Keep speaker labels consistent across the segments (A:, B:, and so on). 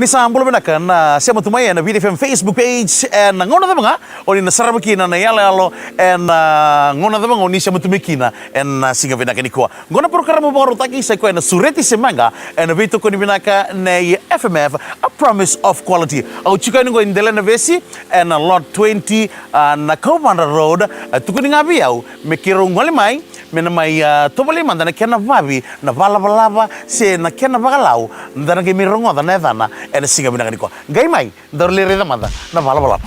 A: Ni sambol benakan siapa tu maya na VDFM Facebook page and ngona ta mga oni na sarabakina na yala alo and ngona ta mga oni siapa tu mekina and singa benakan ni kwa ngona program mo baro taki sa kwa na sureti semanga and vito ko ni benaka na FMF a promise of quality au chika ngo indela na vesi and lot 20 na Commander Road tukuni ngabi au mekiro ngole mai mena mai tobali manda na kena vavi na balaba se na kena bagalau ndana ke mirongo da na ena singa binaka niko gai mai ndor lere da manda na balaba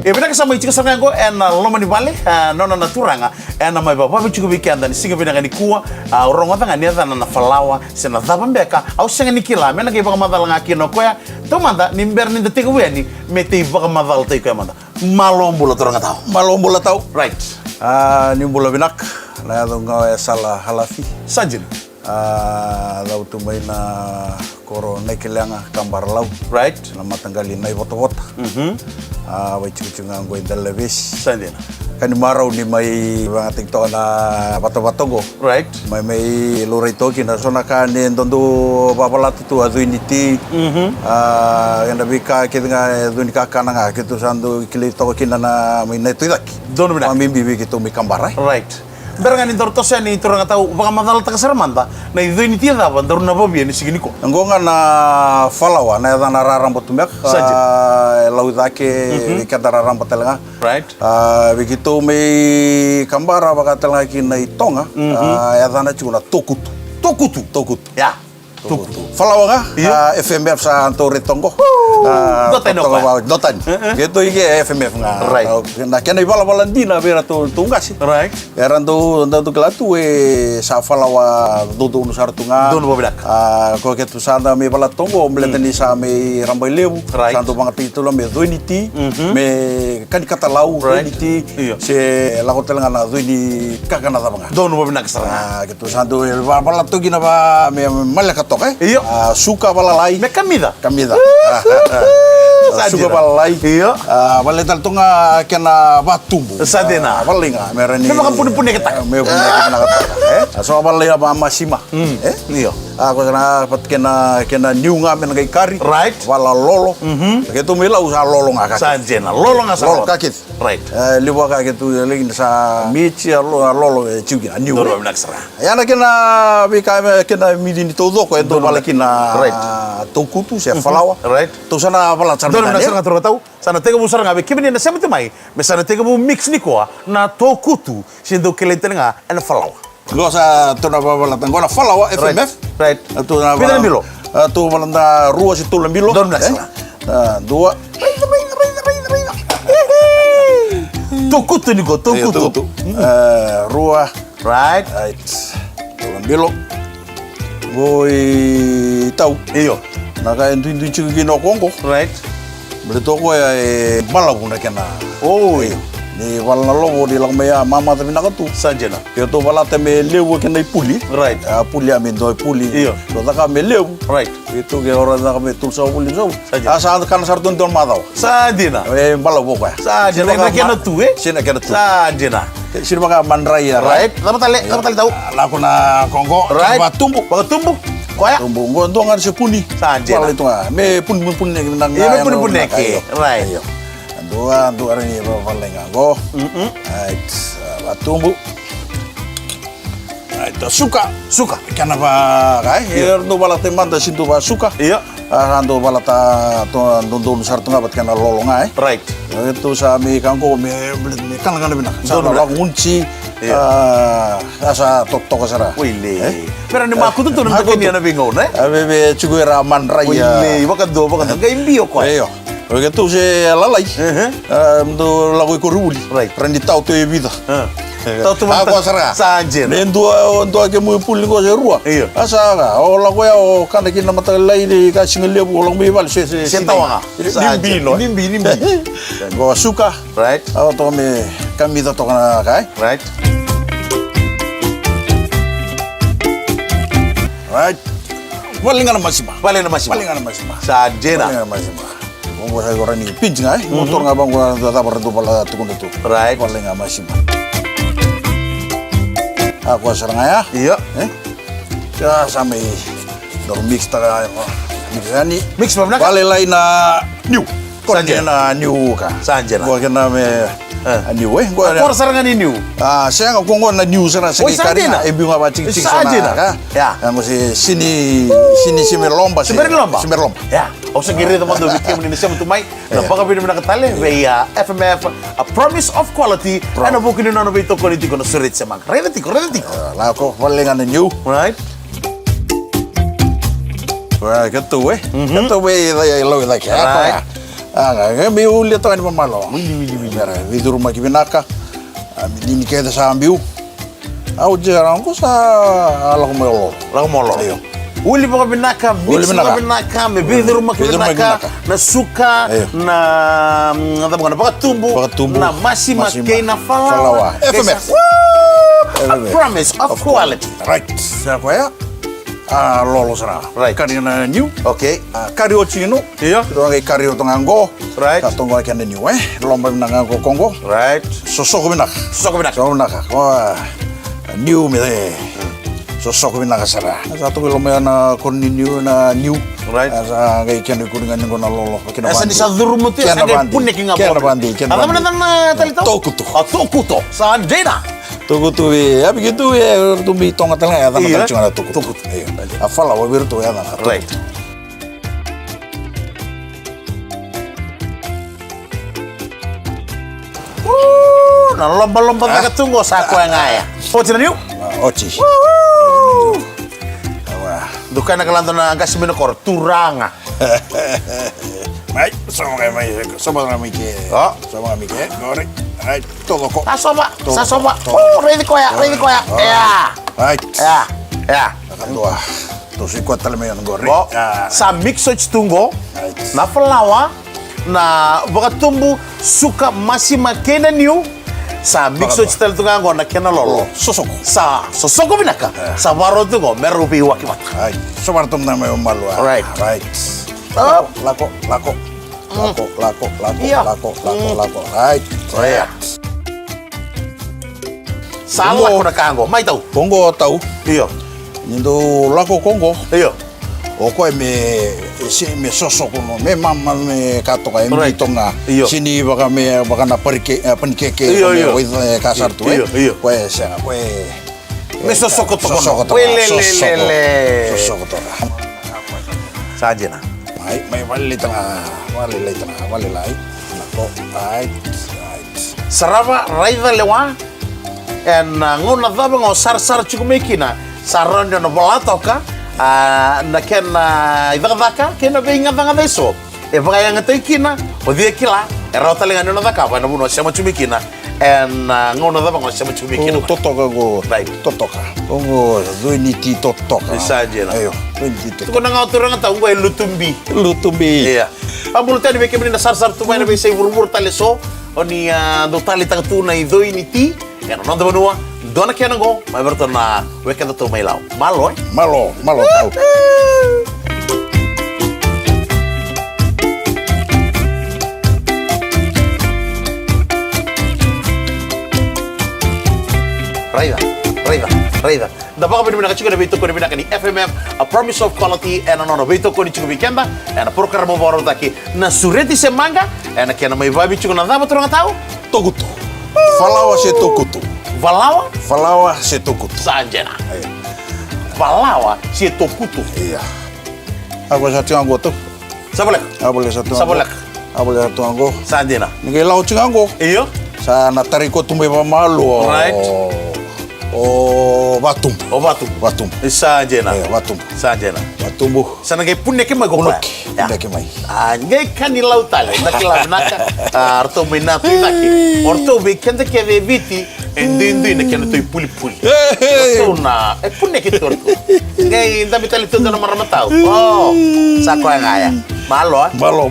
A: Ebena kasama ichika sangango ena loma ni vale nona naturanga ena mai baba bichugo weekend ni singa binaka nikuwa urongo da ngani da na falawa se na daba mbeka au singa nikila mena ke baka madala ngaki no koya to manda ni mber ni de tegu weni mete baka madala te koya manda malombola toranga tau malombola tau right
B: ni bola binak na yado nga sala halafi
A: sajin
B: lau tumay na koro naikilanga kambar lau
A: right
B: na matanggali na ibota-bota wai chunga ngo indalabis
A: sajin
B: kani maraw ni may mga tiktok na bato-batogo
A: right
B: may luray toki na so nakani ndondo papalatu tu aduiniti yanda bika kita nga aduinika kana nga kita sando kilito kina na may neto idaki
A: dono bina
B: mamimbibi kita may kambaray
A: right Berangani tortosa ni turang tahu baka madal ta kasaramanda na ido ini tiada ba daru na babi ni sigini ko
B: ngonga na falawa na da na rarambot tumek laudake kadara rambot telenga
A: right
B: begitu me kambara baka telenga kina itonga ya dana chuna tokutu ya tokutu falawa ga FMF sa antore tongo dotan gitu ige FMF nga
A: right
B: na kena bala dina bera to tungasi
A: right
B: eran do kelatu sa falawa do no sartunga
A: do no bobidak
B: ko ketu sanda me bala tongo mleteni sa me rambai lebu santo banga titulo me doiniti me kan katalau doiniti se lago telenga na doini kakana da banga
A: do no bobinak sara
B: gitu santo bala to gina ba me malaka to
A: iyo
B: suka bala lai
A: me kamida
B: suka balai iya baletal tunga kena batumbu
A: sadena
B: balinga merani
A: me puni ketak
B: me puni ketak so balai apa masima iya aku kena niunga men gai kari
A: right
B: wala lolo gitu mila usa lolo ngaka
A: sajena lolo ngasa
B: lolo kakit
A: right
B: liwa ka gitu lagi sa michi lolo ciugi niu
A: lolo menaksara
B: yana kena bika kena midini todo ko ento balakina tokutu se falawa
A: right
B: to sana bala
A: Dona na sanga tahu sana tega bu saranga be kibini na semete mai me sana tega bu mix ni ko na tokutu sindo kelentenga and falawa
B: gosa tona bala tangona falawa FMF
A: right
B: to na
A: bala bilo
B: to balanda rua si tulen bilo
A: Dona na
B: dua
A: tokutu ni ko tokutu
B: rua
A: right
B: tulen bilo goi tau
A: iyo
B: naka ndu chigi no kongo
A: right
B: Berito ko ay balabuna kena.
A: Oh,
B: ni wala lobo di lang maya mama tabi nakatu.
A: Sanjena.
B: Kaya to wala teme lewo kena puli.
A: Right.
B: Puli amin do puli.
A: Iyo.
B: Do taka me lewo.
A: Right.
B: Itu kaya orang taka me tulsa puli so. Asa kan sartun ton madaw.
A: Sanjena.
B: Balabo ko.
A: Sanjena na kena tu
B: Sina kena tu.
A: Sanjena.
B: Sina maka mandrai ya.
A: Right. Dapat tali tahu.
B: Laku na kongo.
A: Right.
B: Tumbu.
A: Koya
B: tumbu ngondong ada sepuni
A: saja
B: wala itu me pun nang
A: iya me pun neke right
B: dua hari ini paling ngago tumbu itu suka kenapa kai do bala teman da sintu ba suka
A: iya
B: ando bala ta to ndon sartunga bat kana lolonga
A: right
B: itu sami kangko me kan binak sa la ngunci asa tok sara
A: wile pero ni maku tu nang kini na bingo na
B: bebe chuguera manraya
A: wile bakan ga imbio ko
B: ayo begitu se lalai ndo lago koruli
A: right
B: rendi tau to vida
A: tau tu
B: aku sara
A: sanjen
B: nendo ke mu puli ko se rua
A: iyo
B: asa ga o lago ya o kana kina mata lai ni ka single lebu long mi bal se
A: tawanga nimbi
B: go suka
A: right
B: to me kamida to kana kai
A: right
B: right Palingan masima.
A: Sajena.
B: Mo sa gora ni pinch nga motor nga bang gora ta par do pala tukun tu.
A: Right.
B: Palingan masima. Ako sarangaya.
A: Iya.
B: Ya sampai mix taga mixani.
A: Mix pa naka.
B: Vale lai na new.
A: Sanjena.
B: Na new ka.
A: Sanjena.
B: Gua kena me new gua.
A: Ako sarangan ni new.
B: Saya nggak kongko na new sana
A: Oi, Sanjena.
B: karena ibu nggak cing
A: Sanjena.
B: sana ka.
A: Ya.
B: Yang masih sini simerlomba sih.
A: Simerlomba.
B: Simerlomba.
A: Ya. O sa giri naman do bikin ni siya mutumay. Napaka binum nakatali via FMF a promise of quality. Ano po kinuna na ito quality ko na surit sa mga. Relati ko.
B: Lah aku paling na new.
A: Right?
B: Wah, gitu weh. Gitu weh lo like apa? Nggak biu lihat tuh ini pemalo. Di rumah kibinaka. Ini kita sambil. Aku jarang aku ala kumelo.
A: Lagu molo.
B: Ayo.
A: Uli pa kabinaka, mix pa kabinaka, may bidro rumah kabinaka, na suka, na bakatumbo, na masima kay na falawa.
B: FMF.
A: A promise of quality.
B: Right. Siapa ya? Lolo sana.
A: Right.
B: Karena new.
A: Okay.
B: Kario chino.
A: Iya.
B: Kita ngai kario tonganggo.
A: Right.
B: Katonggo kena new lomba menanganggo Kongo.
A: Right.
B: Sosok binak.
A: Sosok kabinaka.
B: Sosok binak. Wah. New me. Sosok binak sana. Satu kilometer na koni new.
A: Right.
B: Asa ngai kena kuningan ngo na lolo.
A: Asa ni sa durumo tiyo, sa ngay punek yung
B: Kena bandi.
A: Alam mo na na talito?
B: Tokuto.
A: Tokuto. Sa Jena.
B: Tukutu ya begitu ya tumbi tonga tengah ya tanah
A: Iya.
B: cuma ada tukutu. Iya. Afala wa birtu ya tanah.
A: Right. Na lomba-lomba na katunggo sa ako yang ngaya. O, sila niyo?
B: Oci.
A: Duka na kalanto na angkas minokor, turanga.
B: Mai, sama kayak mai, sama kami ke.
A: Oh.
B: Sama kami ke. Goreng. Ai, todo kok.
A: Sa soba. Oh, ready ko ya. Ya.
B: Ai.
A: Ya.
B: Akan doa. Tuh si kuat tali mayon goreng.
A: Bo, sa mixoj tunggo,
B: Right.
A: na falawa, na bakatumbu, suka masima kena niyo, sa mixoj tal tungango na kena lolo.
B: Sosok.
A: Sa sosoko binaka, sa waro tungo, merupi wakimat.
B: Ai, sobartum na mayon malu.
A: Right.
B: Right.
A: Up.
B: Lako.
A: Iya.
B: Right.
A: Iya. Salah ko na kango, may tau.
B: Kongo tahu.
A: Iyo.
B: Nindo lako Kongo.
A: Iyo.
B: Oko me sosok no me mama me kato ka
A: Right.
B: tonga
A: Iyo.
B: sini baka na panikeke
A: Iyo.
B: kasar tu
A: Iyo.
B: pues
A: Me sosoko to
B: sosok
A: kono. Lele.
B: sosok to
A: Saja na.
B: mai vale lai nako ai
A: Sarava raida lewa. En ngona daba ngo sar chukumekina. Sarondo no bolatoka. Na ken idagdaka ken be ngada eso. E vaya ngatekina, o dia kila. E rota lenga no daka ba no buno chama chumekina. En ngona daba ngo chama chumekina.
B: totoka go
A: Right.
B: totoka Kongo duiniti totoka
A: Isaje na.
B: ayo duiniti
A: Ko nanga oturanga ta ngoi lutumbi.
B: lutumbi
A: Iya. Pabulta ni beke menina sar tumai na be sei burbur taleso. Oni do tali tangtuna i doi ni ti. Ya no ndo banua. Dona kena go, mai bertona weekend to mai lau. Malo.
B: malo tahu
A: Raida. Da baka pinimina ka chika na bito ko ni binaka ni FMF, a promise of quality, and ano bito ko ni chika weekenda, and a programa baro taki na sureti se manga, and a kena mai babi chika na dama turang tao,
B: tokutu falawa se tokutu
A: Valawa
B: se tokutu
A: sa Anjena.
B: ayo
A: Valawa si Tokutu.
B: iya aku satu anggo tuh
A: Sabolek.
B: abole satu
A: Sabolek.
B: abole satu anggo
A: Sa Anjena.
B: nige lau cinganggo
A: Iyo.
B: sa natariko tumbe pamalu
A: Right.
B: batum
A: Batum. Sa Anjena.
B: ayo batum
A: Sa Anjena.
B: batumbu
A: Sa nagay punne ke magokla.
B: Punek, punek mai.
A: Ngay kanilaw tale. Nakila naka. Arto may nato naki. Orto be kente ke viti. Hindi na kena toy puli-puli. Orto na. Punne ke torto. Ngay dami tali to na maramatao. Oh. Sa ko ngaya. Malo.
B: Malo.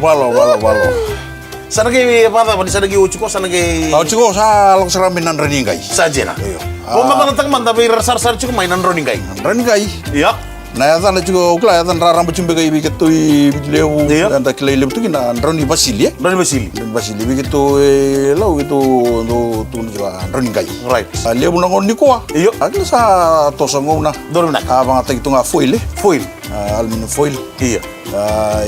A: Sa nagay pada mo sa nagay uchuko sa nagay
B: Kau ciko sa lang saraminan reningai.
A: sa Anjena.
B: Iyo.
A: Kung matanatang man, dapat sar-sar cukup mainan roning kay.
B: Reningai.
A: Iya.
B: Na yatan juga ukla yatan rarang bacumbe kai bikitu bidleu anda kilai lebu tu kina Roni Basili
A: Roni Basili.
B: Roni Basili bikitu lau gitu no tu juga Roni kai.
A: Right.
B: Lebu nangon ni kuah.
A: Iyo.
B: Agil sa tosangong na.
A: Doon na.
B: Abang atay itu nga foil
A: Foil.
B: Aluminium foil.
A: Iya.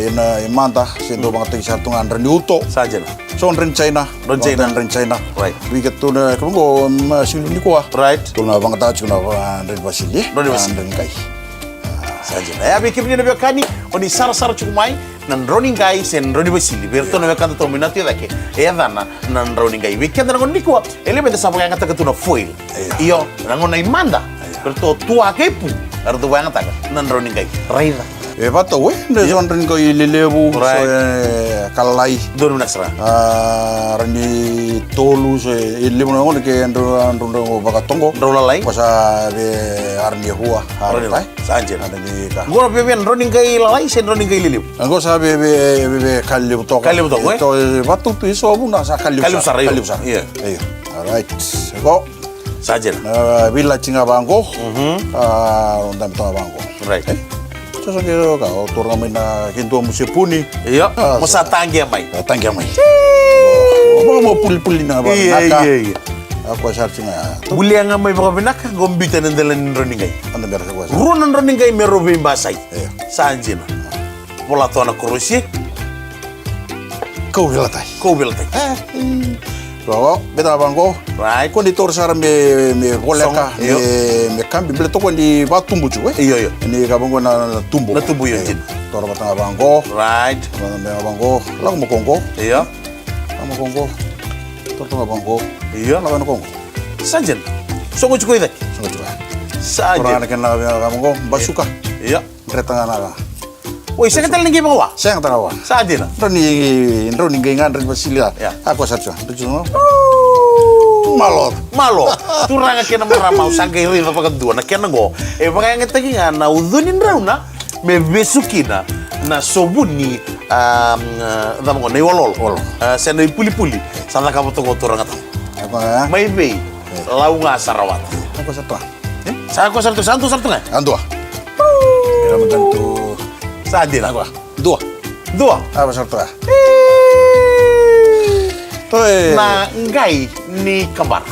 B: Ina imanta sendo bang atay sa tungan Roni Uto.
A: Saja lah.
B: So Ren China.
A: Ren China.
B: Ren China.
A: Right.
B: Bikitu na kamu silu ni kuah.
A: Right.
B: Tu na bang atay cuna Roni Basili.
A: Roni Basili.
B: Roni kai.
A: Saja. Ya bikin ni nabi kani oni sar cukumai nan Roni Gai sen Roni Basili. Berto nabi kanta to minati dake. Dana nan Roni Gai. Bikin nangon nikwa. Ele benda sa paganga taga tuna foil. Iyo nangon na imanda. Berto tua kepu. Ardo banga taga nan Roni Gai. Raida.
B: Bato ne son Ren kai lelebu so kalai.
A: Doon na sara.
B: Rani tolu so lelebu nangon ke ando bakatongo.
A: Rola lai.
B: Pasa be arni hua.
A: Roni lai. Saja.
B: Ada ni ka.
A: Gua beben Roni Gai lalai sen Roni Gai liliu.
B: Anggo sabe be kalibu to.
A: Kalibu to,
B: To batu tu iso buna sa kalibu sa.
A: Kalibu sa. Iya.
B: Iya. Alright. Go.
A: Saja.
B: Bila cinga bangko. Undam to bangko.
A: Right.
B: Sasa kira ka otor kami na kinto mo si Puni.
A: Iya. Masa tanggi mai.
B: Tanggi mai. Mau puli-puli na ba?
A: Iya.
B: Aku asal cinga.
A: Buli nga may mga binaka gombita ng dalan Roni Gai.
B: Anda biar aku asal.
A: Runan Roni Gai may robin basay.
B: Iya.
A: Saan na? Wala to na kurusye.
B: Kau bilatay.
A: Kau bilatay.
B: Bawa beta bangko.
A: Right.
B: Konditor sara me boleka me kambi bele to kondi ba tumbu cu
A: Iyo.
B: Ini ka bangko na tumbu.
A: Na tumbu yun din.
B: Tor batang bangko.
A: Right.
B: Me bangko. Lagu mo kongo.
A: Iyo.
B: Mo kongo. Tor tanga bangko.
A: Iyo.
B: Lagu no kongo.
A: Sanjen. Songo cukoy dak.
B: Sunga cuka.
A: Saja.
B: Tora ken na bangko basuka.
A: Iya.
B: Retanga na.
A: Woi, saya kata lagi bawa.
B: Sayang tarawa.
A: Saja na.
B: Roni gengan Roni Basilia.
A: Ya.
B: Aku asal cu. Tujuh malot.
A: Malo. Turang ka na maramau sangkay rin pa kadua na kena go. Baka nga tagi nga na udunin raw na me besukina na sobuni damo ne wolol. Sen puli-puli. Sana ka to go turang ata.
B: Apa?
A: May be. Lau nga sarawat.
B: Aku satu.
A: Sa ko santo nga.
B: Andua. Era mententu.
A: Saja na.
B: Agua. Dua.
A: Dua.
B: Apa satu? Toi.
A: Na ngai ni kabar.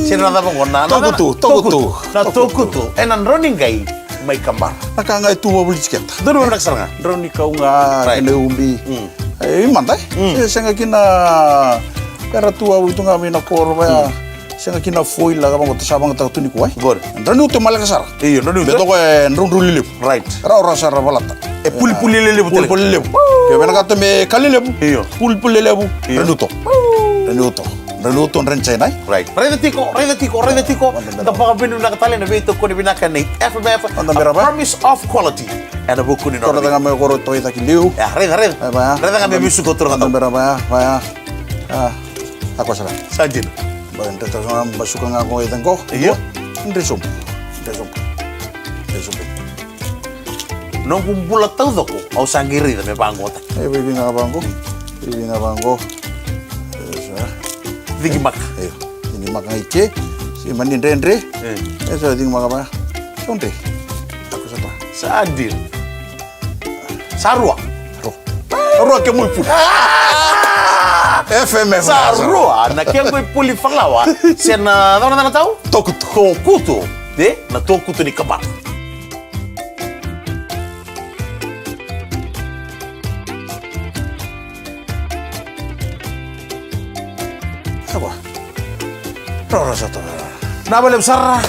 A: Sino na mo na
B: Tokutu.
A: Na tokutu. Enan Roni Gai may kabar.
B: Nakanga itu mau beli tiket.
A: Doon mo nagsara nga.
B: Roni kau nga
A: Right.
B: kena umbi. Mantai. Saya kina kara tua itu kami nak korba. Saya kina foil lah kamu tu sabang tu ni kuai.
A: Good.
B: Roni itu malah kesar.
A: Iyo, Roni
B: Betul kau Roni lilip.
A: Right.
B: Orang sar balata.
A: Puli-puli lele betul.
B: Pul lebu. Kau benar kata me kali lebu.
A: Iyo.
B: Pul lebu. Roni itu Ren China.
A: Right. Reda tiko. Da baka binu na katali na bito ko ni binaka ni FMF.
B: Anda
A: A
B: berapa?
A: Promise of Quality. And a book ni
B: Kau
A: Roni.
B: datang kami koro toy tak liu.
A: Ya, reda. Reda nga may misu ko turang
B: Anda
A: ata.
B: berapa? Aku salah.
A: Sajin.
B: Bayan tetap sama basuka nga ako itang ko.
A: Iyo.
B: Resum.
A: Nung kumpula tau doko. Au sanggiri na may pangota.
B: Bibi nga bangko.
A: Digi mak.
B: Ini makan ice. Si manin rendre. Eso ding makan apa? Sonte. Aku satu.
A: Sajin. Sarwa.
B: Roh ke muy pun. FM.
A: Sarwa. Na kaya ko'y puli falawa. Siya na, ano na tao?
B: Tokutu.
A: Tokuto. De, na tokuto ni kabar.
B: Apa? Roh satu.
A: Nabalem sar.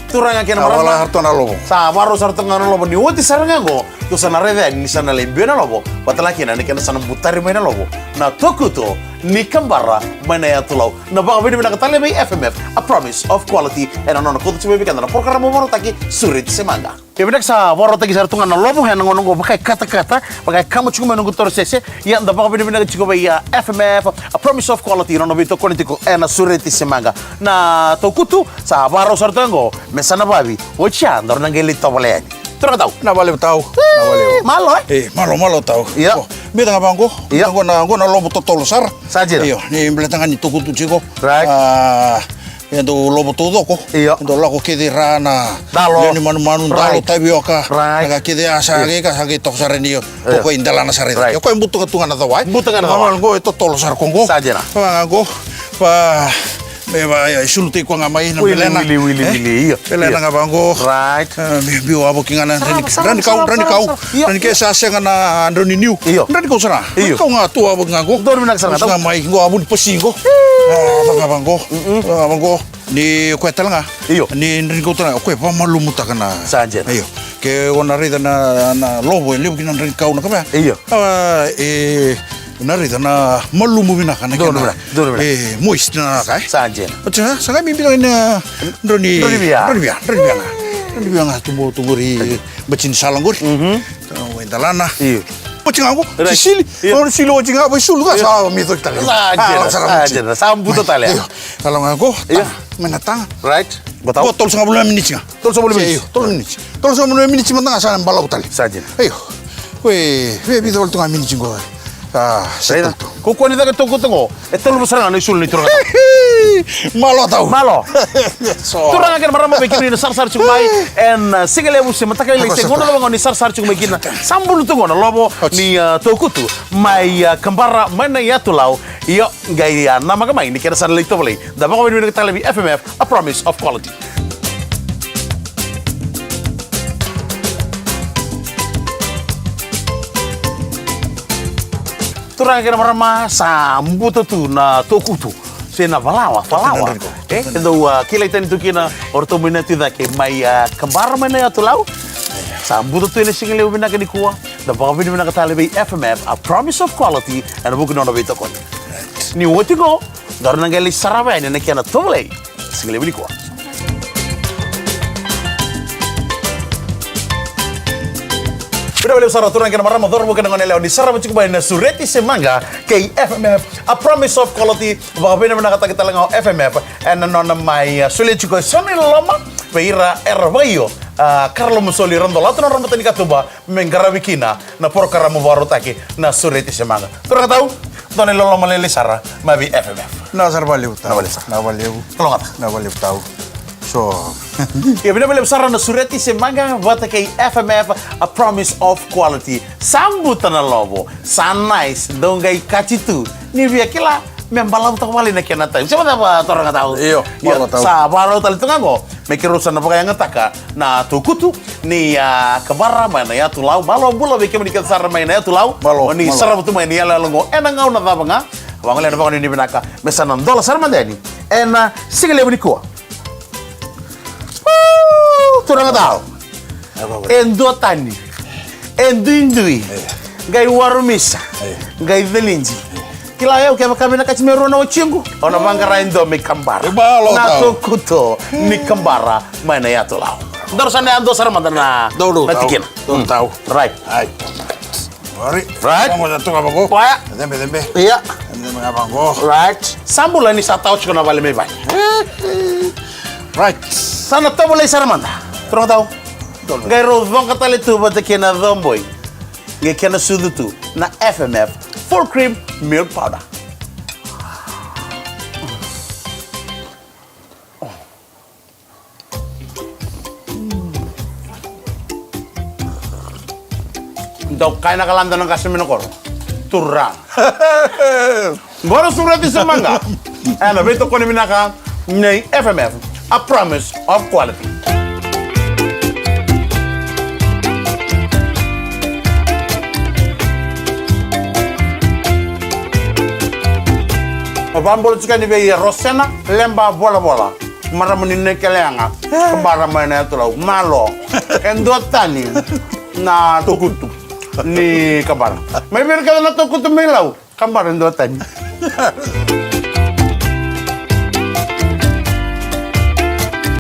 A: Turang nga kaya
B: Awala
A: marama.
B: harto na lobo.
A: Sa baro sar tengah lobo ni woti sar nga go. Tu sana rede ni sana lembe na lobo. Patalaki na ni kana sana butari mai na lobo. Na tokuto ni kambara mana ya tulau. Na baka bini bina katali may FMF. A Promise of Quality. And ano na kuto chimebi kana na porkara mo taki surit semanga. Kebenak sa baro tagi sar tungan na lobo hen ngonong go pakai kata-kata pakai kamu cuma menunggu sese ya nda baka bini bina chiko ya FMF. A Promise of Quality no bito konitiko and surit semanga. Na tokuto sa baro sar tungo mesana babi. Ocha ndor nangeli tawale. Terus tahu?
B: Na bale tahu.
A: Malo
B: Malo tahu.
A: Iya.
B: Beta nga bangko.
A: Iya.
B: Ngona lobo totolo sar.
A: Saja.
B: Iyo, ni beletangan itu kutu ciko.
A: Right.
B: endo lobo todo ko.
A: Iyo.
B: Endo lako kede rana.
A: Dalo.
B: Leni manu dalo
A: Right.
B: tabioka.
A: Right.
B: Naga kede asa ka sage tok sarenio. Toko indalana sareta.
A: Right.
B: Yo ko imbutu katunga na dawai.
A: Imbutu ka na dawai.
B: Go ito tolo sar kongo.
A: Sajena.
B: Go pa me va sulti ko nga mai na belena.
A: Wili. Iyo.
B: Belena nga bango.
A: Right.
B: Bio abo kinga na
A: Sama,
B: rani kau.
A: Iyo.
B: Rani ke sa nga na androni niu.
A: Iyo.
B: Rani kau sana.
A: Iyo.
B: Kau nga tu abo nga go.
A: Dormi na sarang
B: Nga mai go abun pasingo. Bango. Ni ko talanga.
A: Iyo.
B: Ni rani kau tana ko pa malumuta kana.
A: Sajena.
B: Iyo. Ke ona rida na lobo liu kina rani kau na ka.
A: Iyo.
B: Nari na malumu bina kana
A: Dono bina.
B: moist na kai.
A: Sajena.
B: Acha sanga mi bilang na Roni
A: Biang.
B: Tunggu ri bacin salangur. Wendalana.
A: Iyo.
B: Bacin aku
A: Right.
B: sili.
A: Iya.
B: Orang silo bacin aku sulu ka sa mi to tali.
A: Sajena. Sambuto tali.
B: Kalau aku
A: Iya.
B: menatang.
A: Right. Gua tahu.
B: Tol sanga bulan minit nga.
A: Tol sanga bulan minit.
B: Iyo, tol minit. Tol sanga bulan minit mantang sa balau tali.
A: Sajena.
B: Ayo. We bi tol tunga minit ngo.
A: Sajena. Kukuha nito ka tungko. Ito lupa sarang ano isul nito.
B: Malo tau.
A: Malo.
B: So.
A: Turang akan marama bikin ini sar cumai en sigale musim matakai lese ngono lo ngoni sar cumai kina sambul tu ngono lobo ni tokutu mai kembara mana ya tulau yo gaya nama kamai ni kira san lito boleh da bako ni kita lebih FMF a promise of quality. Turang akan marama sambut tu na tokutu. Sena valawa. Endo kila itan itu kina orto mina tu da ke mai kembar mana ya tulau. Sambut tu ini single lewu bina kini kuah. Da baka bina kata lebih FMF a promise of quality and buku nona bito kon. Ni woti go dar nangali sarabe ni nakena tole. Single lewu ni kuah. Udah boleh usara turun kena marah motor bukan dengan Leo di sarap cukup banyak sureti semangga ke FMF a promise of quality bahwa benar kata kita lengau FMF and nona mai sulit juga soni lama peira erbayo Carlo Musoli rondo lato na ramatan katuba menggarabikina na porkara mo baro taki na sureti semangga turun tahu Doni lolo malele sara mabi FMF
B: Nazar baliu tahu.
A: Na baliu. Kalau ngata.
B: Na baliu tahu. So.
A: Ya benar benar besar na sureti semangga buat kay FMF a promise of quality. Sambutan na lobo. Nice dongai kacitu. Ni via kila membalau tak wali na kena tahu. Siapa tahu orang tahu.
B: Iyo, baru tahu.
A: Sa baru tahu itu ngago. Mekirusan na pakaya ngetaka na tukutu ni kebara mana ya tulau malo bula bikin menikah sar main ya tulau.
B: Malo,
A: Ni
B: malo.
A: sarap tu main ya lalongo. Enang ngau na tabanga. Wangal na bakon ni binaka. Mesanan dola sar mandani. Ena sigale beniko. Turang tahu. Endo tani. Endo indui. Gai warumisa. Gai velinji. Kila yau kaya kami nak kacimero na ochingu. Ona mangara endo me kambara.
B: Balo
A: Na
B: tahu.
A: kuto ni kambara mana ya tulau. Darusan ando sarman na.
B: Dulu
A: Natikin.
B: tahu. Tahu.
A: Right.
B: Ai. Mari.
A: Right.
B: Kamu jatuh apa kok?
A: Paya.
B: Dembe.
A: Iya.
B: Dembe apa kok?
A: Right. Sambulan ni sa tao chukuna vale me vai.
B: Right.
A: Sana to boleh sarmanda. Turang tahu. Gai rodon katale tu bata kena domboy. Gai kena sudu tu na FMF full cream milk powder. Dok kaya nakalanda ng kasimino ko. Turang. Baru surat di semangga. Ano, beto ko ni minaka ni FMF, a promise of quality. Bambol juga ni be Rosena lemba bola. Maramuni nekelanga. Kembara mana itu lau malo. Endotani na tukutu ni kembara. May mereka na tukutu may lau. Kembara endotani.